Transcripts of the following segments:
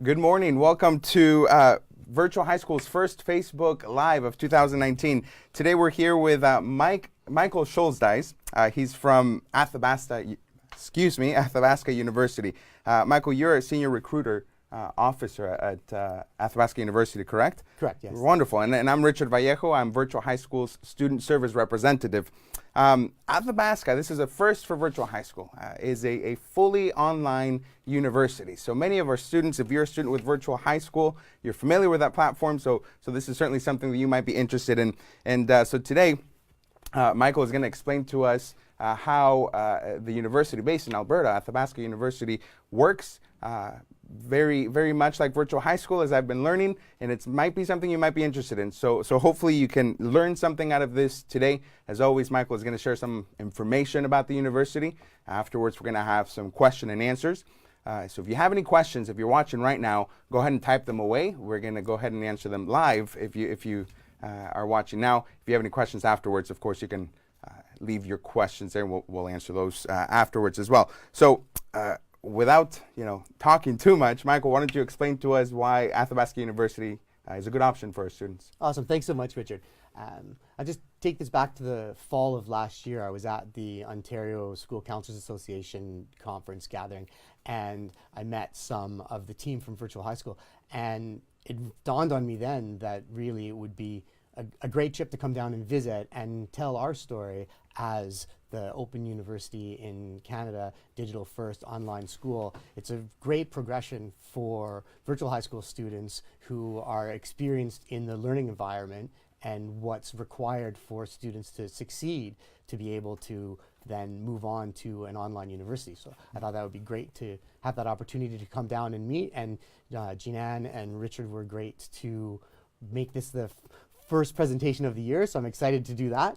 Good morning. Welcome to Virtual High School's first Facebook Live of 2019. Today we're here with Michael Scholzdeis. He's from Athabasca University. Michael, you're a senior recruiter officer at Athabasca University, correct? Correct, yes. Wonderful. And I'm Richard Vallejo. I'm Virtual High School's student service representative. Athabasca, this is a first for Virtual High School, is a fully online university. So many of our students, if you're a student with Virtual High School, you're familiar with that platform, so this is certainly something that you might be interested in. And so today, Michael is going to explain to us how the university based in Alberta, Athabasca University, works. Very, very much like Virtual High School, as I've been learning, and it might be something you might be interested in. So hopefully you can learn something out of this today. As always, Michael is going to share some information about the university. Afterwards, we're going to have some question and answers. So if you have any questions, if you're watching right now, go ahead and type them away. We're going to go ahead and answer them live if you are watching now. If you have any questions afterwards, of course, you can leave your questions there, and we'll answer those afterwards as well. So without talking too much, Michael, why don't you explain to us why Athabasca University is a good option for our students? Awesome. Thanks so much, Richard. I just take this back to the fall of last year. I was at the Ontario School Counselors Association conference gathering, and I met some of the team from Virtual High School, and it dawned on me then that really it would be a great trip to come down and visit and tell our story as the Open University in Canada, digital first online school. It's a great progression for Virtual High School students who are experienced in the learning environment and what's required for students to succeed to be able to then move on to an online university. So I thought that would be great to have that opportunity to come down and meet, and Jeananne and Richard were great to make this the first presentation of the year, so I'm excited to do that.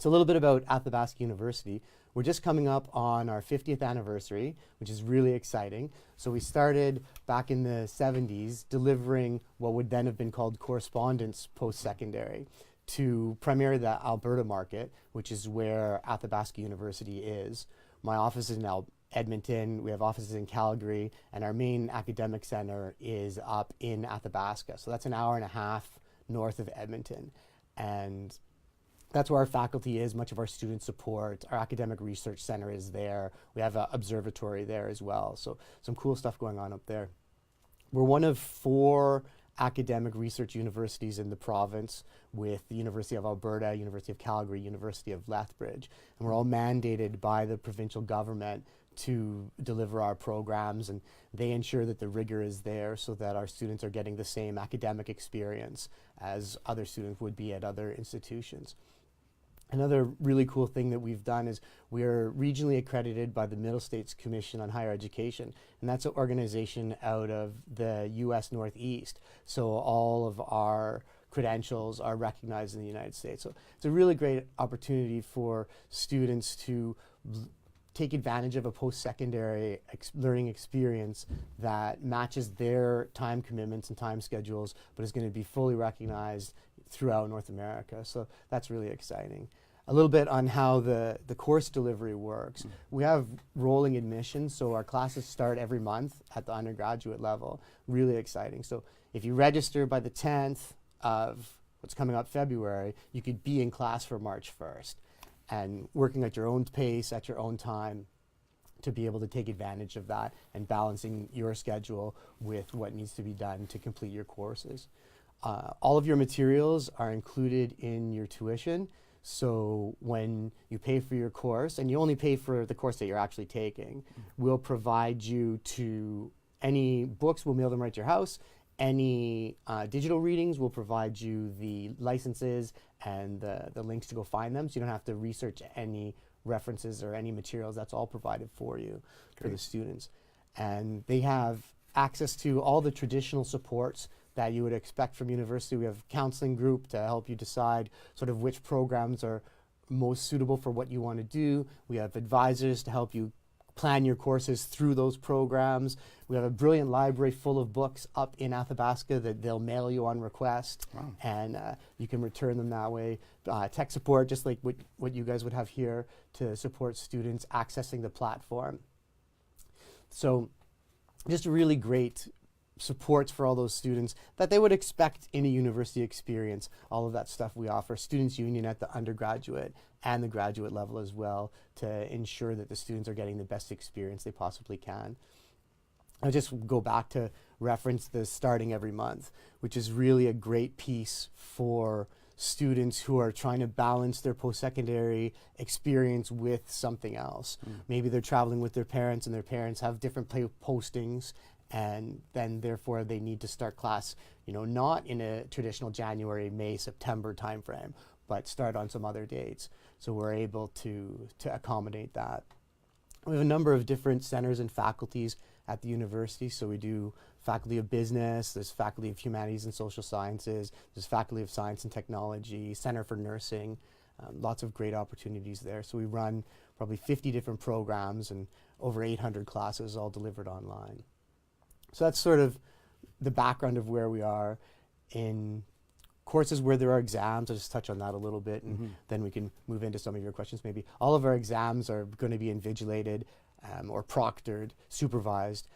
So a little bit about Athabasca University. We're just coming up on our 50th anniversary, which is really exciting. So we started back in the 70s delivering what would then have been called correspondence post-secondary to primarily the Alberta market, which is where Athabasca University is. My office is in Edmonton, we have offices in Calgary, and our main academic center is up in Athabasca. So that's an hour and a half north of Edmonton. And that's where our faculty is, much of our student support. Our academic research center is there. We have an observatory there as well. So some cool stuff going on up there. We're one of 4 academic research universities in the province, with the University of Alberta, University of Calgary, University of Lethbridge. And we're all mandated by the provincial government to deliver our programs, and they ensure that the rigor is there so that our students are getting the same academic experience as other students would be at other institutions. Another really cool thing that we've done is we're regionally accredited by the Middle States Commission on Higher Education, and that's an organization out of the US Northeast. So all of our credentials are recognized in the United States. So it's a really great opportunity for students to take advantage of a post-secondary learning experience that matches their time commitments and time schedules, but is going to be fully recognized throughout North America. So that's really exciting. A little bit on how the course delivery works. We have rolling admissions, so our classes start every month at the undergraduate level. Really exciting. So if you register by the 10th of what's coming up February, you could be in class for March 1st. And working at your own pace, at your own time, to be able to take advantage of that and balancing your schedule with what needs to be done to complete your courses. All of your materials are included in your tuition. So when you pay for your course, and you only pay for the course that you're actually taking, we'll provide you to any books, we'll mail them right to your house. Any digital readings, we'll provide you the licenses and the links to go find them, so you don't have to research any references or any materials. That's all provided for you, for the students. And they have access to all the traditional supports that you would expect from university. We have a counseling group to help you decide sort of which programs are most suitable for what you want to do. We have advisors to help you plan your courses through those programs. We have a brilliant library full of books up in Athabasca that they'll mail you on request. Wow. And you can return them that way. Tech support, just like what you guys would have here, to support students accessing the platform. So just a really great supports for all those students that they would expect in a university experience. All of that stuff we offer. Students Union at the undergraduate and the graduate level as well, to ensure that the students are getting the best experience they possibly can. I'll just go back to reference the starting every month, which is really a great piece for students who are trying to balance their post-secondary experience with something else. Maybe they're traveling with their parents and their parents have different postings, and then therefore they need to start class, not in a traditional January, May, September timeframe, but start on some other dates. So we're able to accommodate that. We have a number of different centers and faculties at the university. So we do faculty of business, there's faculty of humanities and social sciences, there's faculty of science and technology, center for nursing, lots of great opportunities there. So we run probably 50 different programs and over 800 classes all delivered online. So that's sort of the background of where we are. In courses where there are exams, I'll just touch on that a little bit, and then we can move into some of your questions maybe. All of our exams are going to be invigilated or proctored, supervised,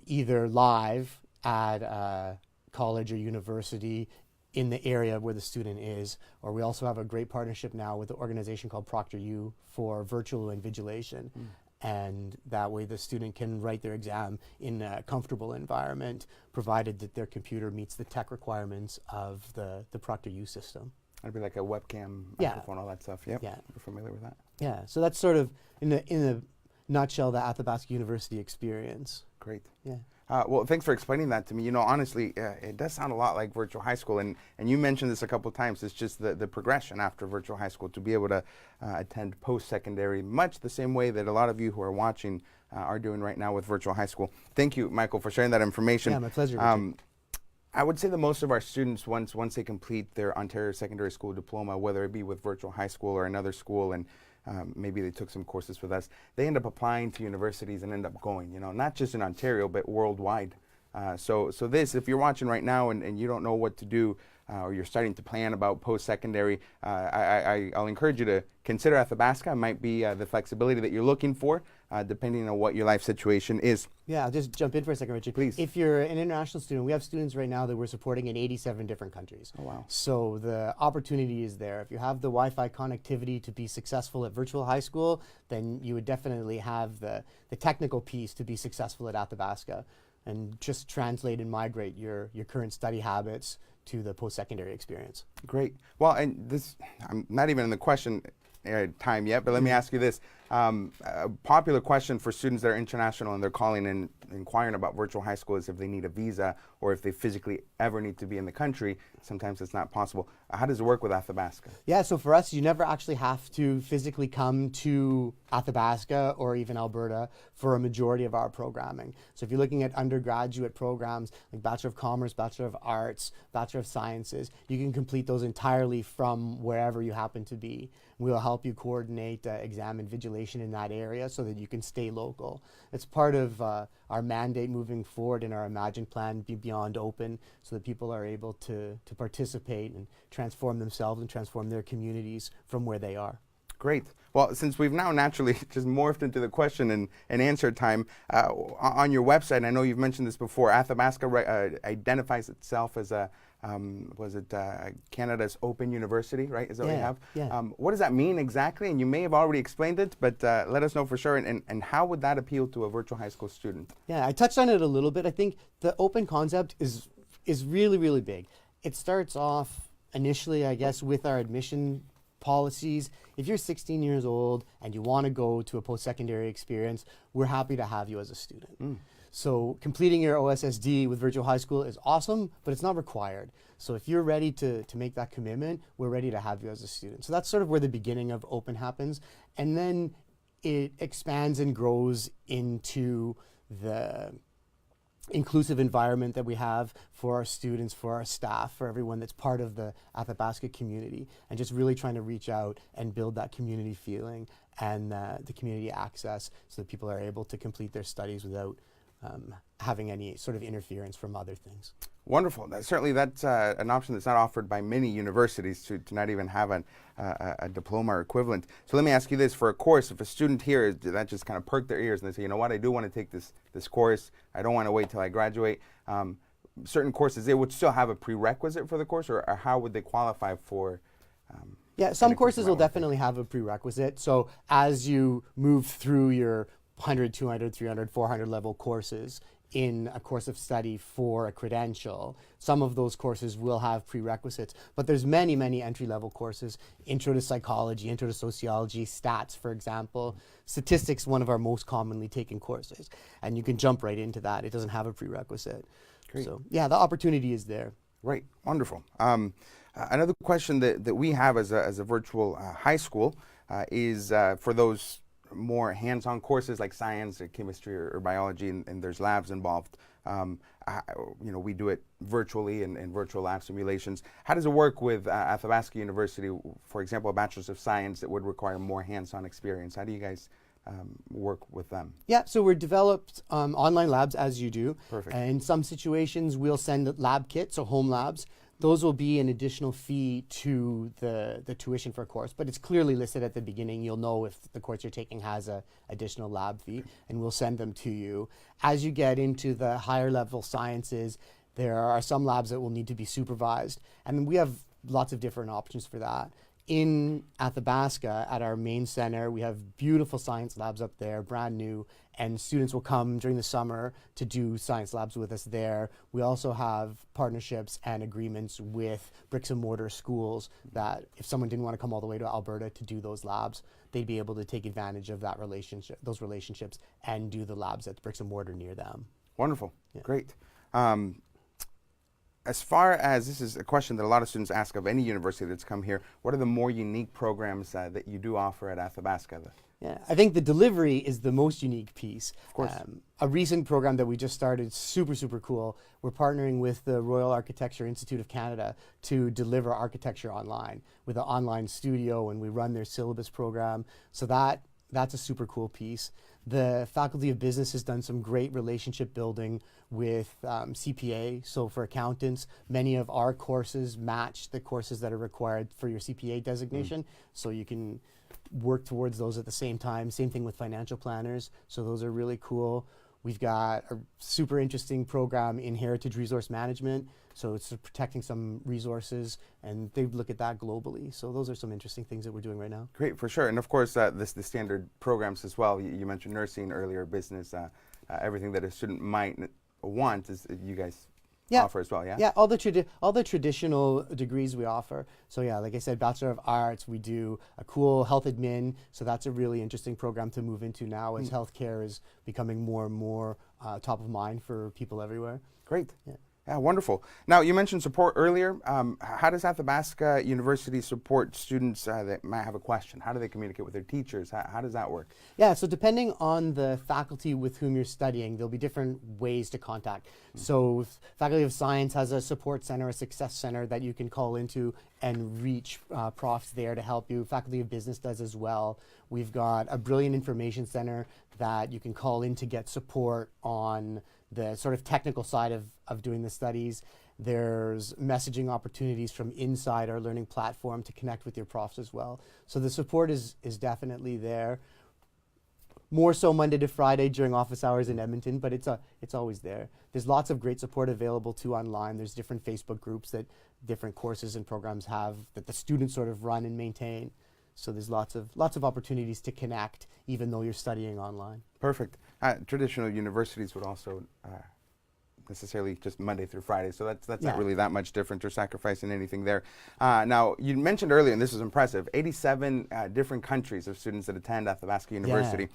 either live at a college or university in the area where the student is, or we also have a great partnership now with an organization called ProctorU for virtual invigilation. And that way the student can write their exam in a comfortable environment, provided that their computer meets the tech requirements of the ProctorU system. It'd be like a webcam, microphone, all that stuff. Yep. Yeah. We're familiar with that. Yeah, so that's sort of, in a nutshell, the Athabasca University experience. Great. Yeah. Well, thanks for explaining that to me. Honestly, it does sound a lot like virtual high school, and you mentioned this a couple of times. It's just the progression after virtual high school to be able to attend post-secondary, much the same way that a lot of you who are watching are doing right now with virtual high school. Thank you, Michael, for sharing that information. Yeah, my pleasure, Richard. I would say that most of our students, once they complete their Ontario Secondary School diploma, whether it be with virtual high school or another school, and maybe they took some courses with us, they end up applying to universities and end up going, not just in Ontario, but worldwide. So this, if you're watching right now and you don't know what to do, or you're starting to plan about post-secondary, I'll encourage you to consider Athabasca. It might be the flexibility that you're looking for, depending on what your life situation is. Yeah, I'll just jump in for a second, Richard. Please. If you're an international student, we have students right now that we're supporting in 87 different countries. Oh, wow. So the opportunity is there. If you have the Wi-Fi connectivity to be successful at virtual high school, then you would definitely have the technical piece to be successful at Athabasca, and just translate and migrate your current study habits to the post-secondary experience. Great. Well, and this, I'm not even in the question time yet, but let me ask you this. A popular question for students that are international and they're calling and inquiring about virtual high school is if they need a visa or if they physically ever need to be in the country. Sometimes it's not possible. How does it work with Athabasca? Yeah, so for us, you never actually have to physically come to Athabasca or even Alberta for a majority of our programming. So if you're looking at undergraduate programs like Bachelor of Commerce, Bachelor of Arts, Bachelor of Sciences, you can complete those entirely from wherever you happen to be. We'll help you coordinate exam invigilation in that area so that you can stay local. It's part of our mandate moving forward in our Imagine Plan, Be Beyond Open, so that people are able to participate and transform themselves and transform their communities from where they are. Great. Well, since we've now naturally just morphed into the question and answer time, on your website, I know you've mentioned this before, Athabasca identifies itself as a Canada's Open University, right? Is that what you have? Yeah. What does that mean exactly? And you may have already explained it, but let us know for sure. And how would that appeal to a virtual high school student? Yeah, I touched on it a little bit. I think the open concept is really, really big. It starts off initially, I guess, with our admission policies. If you're 16 years old and you want to go to a post-secondary experience, we're happy to have you as a student. So completing your OSSD with virtual high school is awesome, but it's not required. So if you're ready to make that commitment, we're ready to have you as a student. So that's sort of where the beginning of Open happens. And then it expands and grows into the inclusive environment that we have for our students, for our staff, for everyone that's part of the Athabasca community, and just really trying to reach out and build that community feeling and the community access so that people are able to complete their studies without having any sort of interference from other things. Wonderful. Certainly, that's an option that's not offered by many universities to not even have a diploma or equivalent. So let me ask you this: for a course, if a student here that just kind of perked their ears and they say, you know what, I do want to take this course. I don't want to wait till I graduate. Certain courses, they would still have a prerequisite for the course, or how would they qualify for? Yeah, some courses will definitely have a prerequisite. So as you move through your 100, 200, 300, 400 level courses in a course of study for a credential, some of those courses will have prerequisites. But there's many, many entry-level courses: intro to psychology, intro to sociology, stats, for example. Statistics, one of our most commonly taken courses. And you can jump right into that. It doesn't have a prerequisite. Great. So yeah, the opportunity is there. Right. Wonderful. Another question that we have as a virtual high school is for those more hands-on courses like science or chemistry or biology, and there's labs involved. We do it virtually in virtual lab simulations. How does it work with Athabasca University, for example, a Bachelor's of Science that would require more hands-on experience? How do you guys work with them? Yeah, so we're developed online labs as you do. Perfect. And in some situations, we'll send lab kits, so home labs. Those will be an additional fee to the tuition for a course, but it's clearly listed at the beginning. You'll know if the course you're taking has a additional lab fee, and we'll send them to you. As you get into the higher level sciences, there are some labs that will need to be supervised, and we have lots of different options for that. In Athabasca, at our main center, we have beautiful science labs up there, brand new, and students will come during the summer to do science labs with us there. We also have partnerships and agreements with bricks and mortar schools that if someone didn't want to come all the way to Alberta to do those labs, they'd be able to take advantage of that relationship, those relationships, and do the labs at the bricks and mortar near them. Wonderful. Yeah. Great. As far as, this is a question that a lot of students ask of any university that's come here, what are the more unique programs that you do offer at Athabasca? Yeah, I think the delivery is the most unique piece. Of course. A recent program that we just started, super, super cool. We're partnering with the Royal Architecture Institute of Canada to deliver architecture online with an online studio, and we run their syllabus program. So that's a super cool piece. The Faculty of Business has done some great relationship building with CPA. So for accountants, many of our courses match the courses that are required for your CPA designation. So you can work towards those at the same time. Same thing with financial planners. So those are really cool. We've got a super interesting program in heritage resource management. So it's protecting some resources, and they look at that globally. So those are some interesting things that we're doing right now. Great, for sure. And of course, the standard programs as well. You mentioned nursing earlier, business, everything that a student might want is you guys offer as well, yeah? Yeah, all the traditional degrees we offer. So yeah, like I said, Bachelor of Arts, we do a cool health admin. So that's a really interesting program to move into now as healthcare is becoming more and more top of mind for people everywhere. Great. Yeah. Yeah, wonderful. Now, you mentioned support earlier. How does Athabasca University support students that might have a question? How do they communicate with their teachers? How does that work? Yeah, so depending on the faculty with whom you're studying, there'll be different ways to contact. So Faculty of Science has a support center, a success center that you can call into and reach profs there to help you. Faculty of Business does as well. We've got a brilliant information center that you can call in to get support on the sort of technical side of doing the studies. There's messaging opportunities from inside our learning platform to connect with your profs as well. So the support is definitely there. More so Monday to Friday during office hours in Edmonton, but it's always there. There's lots of great support available too online. There's different Facebook groups that different courses and programs have that the students sort of run and maintain. So there's lots of opportunities to connect, even though you're studying online. Perfect. Traditional universities would also necessarily just Monday through Friday, so that's not really that much different or sacrificing anything there. Now, you mentioned earlier, and this is impressive, 87 different countries of students that attend Athabasca University.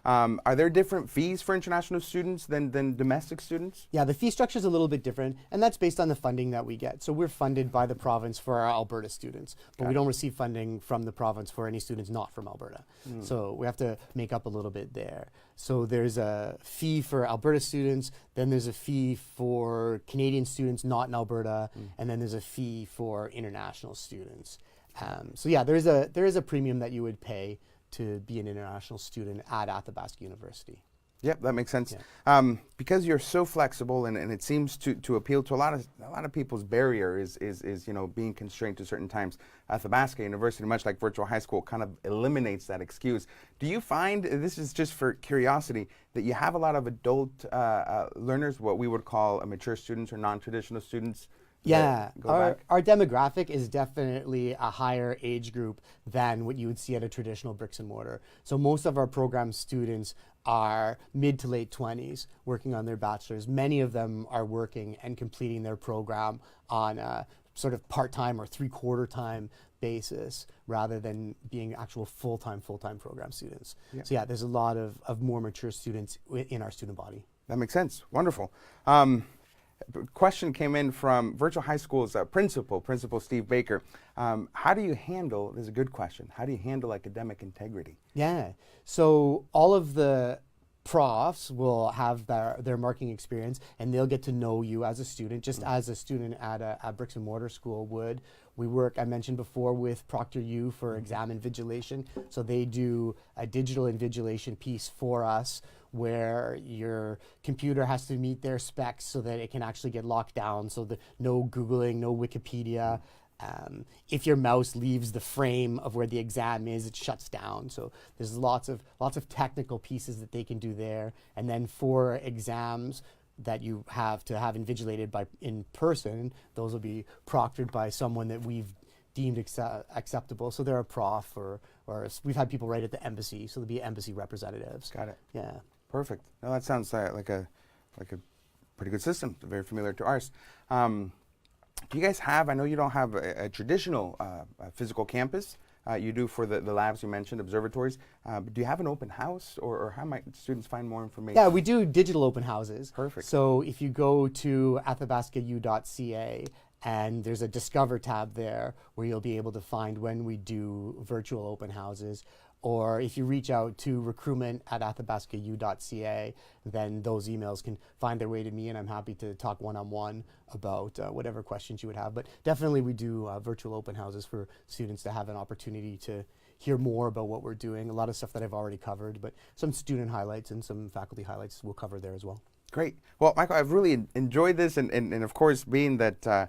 Are there different fees for international students than domestic students? Yeah, the fee structure is a little bit different, and that's based on the funding that we get. So we're funded by the province for our Alberta students, but we don't receive funding from the province for any students not from Alberta. So we have to make up a little bit there. So there's a fee for Alberta students, then there's a fee for Canadian students not in Alberta, and then there's a fee for international students. So yeah, there is a premium that you would pay to be an international student at Athabasca University. Yep, that makes sense. Yeah. Because you're so flexible, and it seems to appeal to a lot of people's barrier is being constrained to certain times. Athabasca University, much like virtual high school, kind of eliminates that excuse. Do you find, this is just for curiosity, that you have a lot of adult learners, what we would call mature students or non-traditional students? Yeah, our demographic is definitely a higher age group than what you would see at a traditional bricks and mortar. So most of our program students are mid to late 20s working on their bachelor's. Many of them are working and completing their program on a sort of part-time or three-quarter time basis rather than being actual full-time program students. Yeah. So yeah, there's a lot of more mature students in our student body. That makes sense. Wonderful. Question came in from Virtual High School's Principal Steve Baker. How do you handle, this is a good question, how do you handle academic integrity? Yeah, so all of the profs will have their marking experience, and they'll get to know you as a student, just as a student at a bricks and mortar school would. We work, I mentioned before, with ProctorU for exam invigilation. So they do a digital invigilation piece for us where your computer has to meet their specs so that it can actually get locked down, so that no Googling, no Wikipedia. If your mouse leaves the frame of where the exam is, it shuts down. So there's lots of technical pieces that they can do there. And then for exams that you have to have invigilated in person, those will be proctored by someone that we've deemed acceptable. So they're a prof, or we've had people write at the embassy, so they'll be embassy representatives. Got it. Yeah. Perfect. No, that sounds like a pretty good system, very familiar to ours. Do you guys have, I know you don't have a traditional physical campus, you do for the labs you mentioned, observatories, but do you have an open house, or how might students find more information? Yeah, we do digital open houses. Perfect. So if you go to athabascau.ca, and there's a Discover tab there where you'll be able to find when we do virtual open houses. Or if you reach out to recruitment@athabascau.ca, then those emails can find their way to me, and I'm happy to talk one-on-one about whatever questions you would have. But definitely we do virtual open houses for students to have an opportunity to hear more about what we're doing. A lot of stuff that I've already covered, but some student highlights and some faculty highlights we'll cover there as well. Great. Well, Michael, I've really enjoyed this, and of course, being that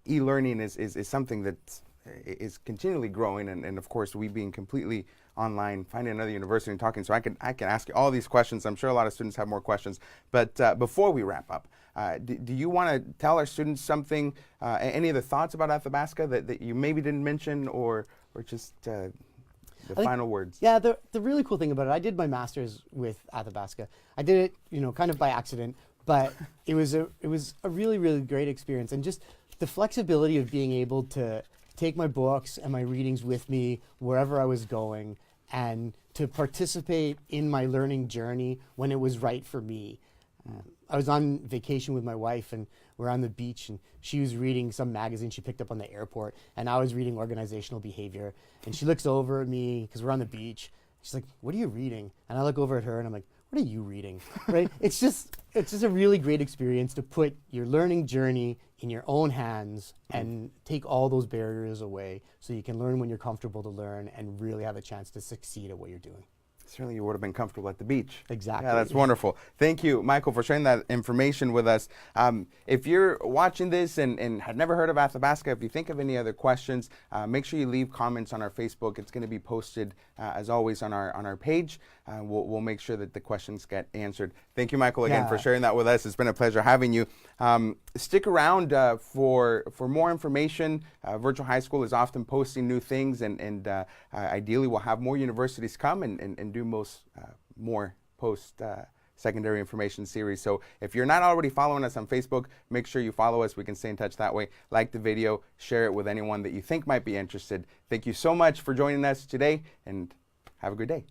e-learning is something that is continually growing, and of course, we being completely online, finding another university and talking, so I can ask you all these questions. I'm sure a lot of students have more questions, but before we wrap up, do you want to tell our students something, any other thoughts about Athabasca that you maybe didn't mention, or just the final words? Yeah, the really cool thing about it, I did my master's with Athabasca. I did it, kind of by accident, but it was a really, really great experience, and just the flexibility of being able to take my books and my readings with me wherever I was going, and to participate in my learning journey when it was right for me. I was on vacation with my wife, and we're on the beach, and she was reading some magazine she picked up on the airport, and I was reading organizational behavior. And she looks over at me because we're on the beach. She's like, "What are you reading?" And I look over at her, and I'm like, "What are you reading?" Right? It's just a really great experience to put your learning journey in your own hands and take all those barriers away, so you can learn when you're comfortable to learn and really have a chance to succeed at what you're doing. Certainly you would have been comfortable at the beach. Exactly. Yeah, that's wonderful. Thank you, Michael, for sharing that information with us. If you're watching this and had never heard of Athabasca, if you think of any other questions, make sure you leave comments on our Facebook. It's going to be posted, as always, on our page. We'll make sure that the questions get answered. Thank you, Michael, again, for sharing that with us. It's been a pleasure having you. Stick around for more information. Virtual High School is often posting new things, and ideally we'll have more universities come and do more post-secondary information series. So if you're not already following us on Facebook, make sure you follow us. We can stay in touch that way. Like the video, share it with anyone that you think might be interested. Thank you so much for joining us today, and have a good day.